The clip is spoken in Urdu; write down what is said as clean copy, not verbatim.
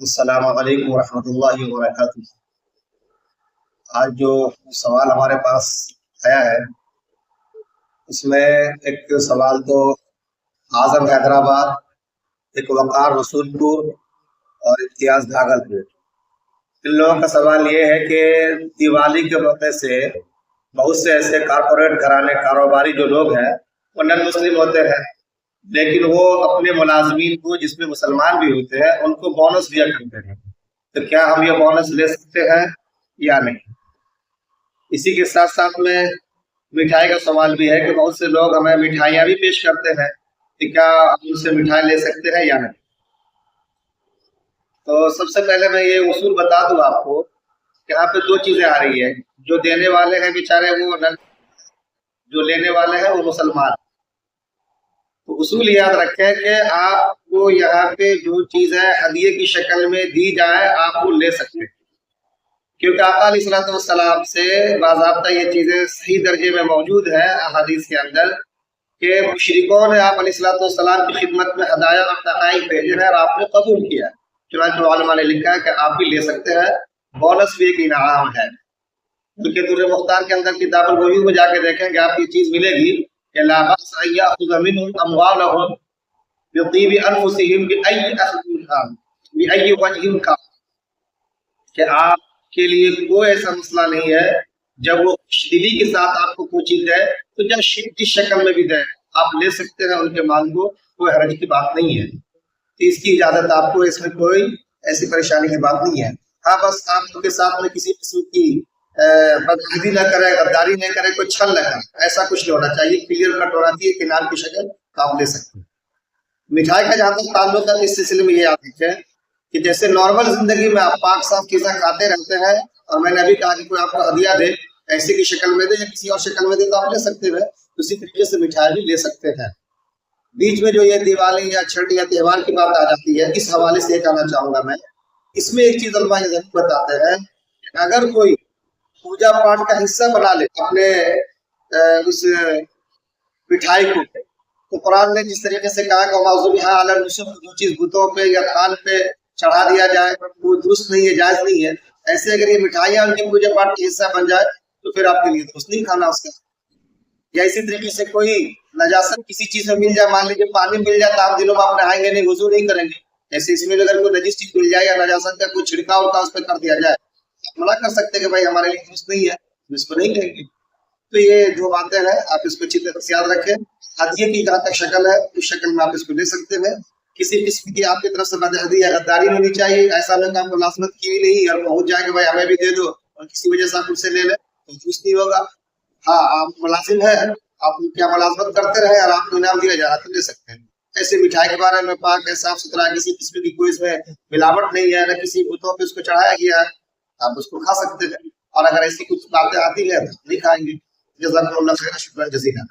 السلام علیکم ورحمۃ اللہ وبرکاتہ۔ آج جو سوال ہمارے پاس آیا ہے اس میں ایک سوال تو اعظم حیدرآباد، ایک وقار رسول پور اور امتیاز بھاگلپور، ان لوگوں کا سوال یہ ہے کہ دیوالی کے موقع سے بہت سے ایسے کارپوریٹ گھرانے کاروباری جو لوگ ہیں وہ نن مسلم ہوتے ہیں، لیکن وہ اپنے ملازمین کو جس میں مسلمان بھی ہوتے ہیں ان کو بونس دیا کرتے ہیں، تو کیا ہم یہ بونس لے سکتے ہیں یا نہیں؟ اسی کے ساتھ ساتھ میں مٹھائی کا سوال بھی ہے کہ بہت سے لوگ ہمیں مٹھائیاں بھی پیش کرتے ہیں، کہ کیا ہم ان سے مٹھائی لے سکتے ہیں یا نہیں؟ تو سب سے پہلے میں یہ اصول بتا دوں آپ کو کہ یہاں پہ دو چیزیں آ رہی ہے، جو دینے والے ہیں بیچارے وہ جو لینے والے ہیں وہ مسلمان۔ تو اصول یاد رکھیں کہ آپ کو یہاں پہ جو چیزیں ہدیے کی شکل میں دی جائیں آپ وہ لے سکتے ہیں، کیونکہ آقا علیہ الصلوۃ والسلام سے باضابطہ یہ چیزیں صحیح درجے میں موجود ہیں احادیث کے اندر کہ مشرکوں نے آپ علیہ الصلوۃ والسلام کی خدمت میں ہدایہ اور تحائف بھیجے ہیں اور آپ نے قبول کیا، چنانچہ علماء نے لکھا ہے کہ آپ بھی لے سکتے ہیں، بونس بھی ایک انعام ہے۔ کیونکہ در مختار کے اندر کتاب البیوع میں جا کے دیکھیں گے آپ کی چیز ملے گی کہ لا بأس ان یأخذ منهم اموالهم بطیب انفسهم بأي وجہ کا، کہ آپ کے لیے کوئی ایسا مسئلہ نہیں ہے جب وہ خوش دلی کے ساتھ آپ کو کوئی چیز دے تو جب شرک کی شکل میں بھی دے آپ لے سکتے ہیں ان کے مال کو، کوئی حرج کی بات نہیں ہے، تو اس کی اجازت آپ کو، اس میں کوئی ایسی پریشانی کی بات نہیں ہے۔ ہاں بس آپ کے ساتھ میں کسی قسم کی بدعہدی نہ کرے، غداری نہ کرے، کوئی چھل نہ کرے، ایسا کچھ نہیں ہونا چاہیے، کلیئر کٹ ہونا چاہیے کہ نام کی شکل آپ لے سکتے ہیں۔ مٹھائی کا جہاں تک تعلق ہے اس سلسلے میں یہ یاد رکھیں کہ جیسے نارمل زندگی میں آپ پاک صاف چیزیں کھاتے رہتے ہیں، اور میں نے ابھی کہا کہ کوئی آپ کو ہدیہ دے، ایسے کی شکل میں دے یا کسی اور شکل میں دے تو آپ لے سکتے ہیں، اسی طریقے سے مٹھائی بھی لے سکتے ہیں۔ بیچ میں جو یہ دیوالی یا چھٹ یا تہوار کی بات آ جاتی ہے، اس حوالے سے یہ کہنا چاہوں گا میں، اس میں ایک چیز علماء ضرور بتاتے ہیں کہ اگر کوئی پوجا پاٹ کا حصہ بنا لے اپنے اس مٹھائی کو، تو قرآن نے جس طریقے سے کہا کہ وما ذبح علی النصب، جو چیز بتوں پہ یا تھان پہ چڑھا دیا جائے وہ درست نہیں ہے، جائز نہیں ہے، ایسے اگر یہ مٹھائیاں ان کے پوجا پاٹ کا حصہ بن جائے تو پھر آپ کے لیے درست نہیں کھانا اس کا۔ یا اسی طریقے سے کوئی نجاست کسی چیز میں مل جائے، مان لیجیے پانی مل جائے تو آپ دنوں میں آپ نہائیں گے نہیں، وضو نہیں کریں گے، ایسے اس میں اگر کوئی نجس چیز مل جائے یا نجاست کا کوئی چھڑکاؤ کا اس پہ کر دیا جائے، آپ منع کر سکتے کہ بھائی ہمارے لیے درست نہیں ہے، ہم اس کو نہیں لیں گے۔ تو یہ جو باتیں ہیں آپ اس کو اچھی طرح سے یاد رکھیں۔ ہدیے کی جہاں تک شکل ہے اس شکل میں آپ اس کو لے سکتے ہیں، کسی قسم کی آپ کی طرف سے بدعہدی یا غداری نہیں ہونی چاہیے، ایسا نہیں کہ آپ کو ملازمت کی بھی نہیں اور پہنچ جائے کہ بھائی ہمیں بھی دے دو اور کسی وجہ سے آپ ان سے لے لیں تو درست نہیں ہوگا۔ ہاں آپ ملازم ہیں، آپ کیا ملازمت کرتے رہے اور آپ کو انعام دیا جا رہا تو لے سکتے ہیں۔ ایسے مٹھائی کے بارے میں پاک ہے، صاف ستھرا، کسی قسم کی کوئی اس میں ملاوٹ نہیں ہے، نہ کسی بتوں پہ اس کو چڑھایا گیا ہے، آپ اس کو کھا سکتے ہیں، اور اگر ایسی کچھ باتیں آتی ہیں تو نہیں کھائیں گے۔ جزاک اللہ خیر، شکرا جزیلا۔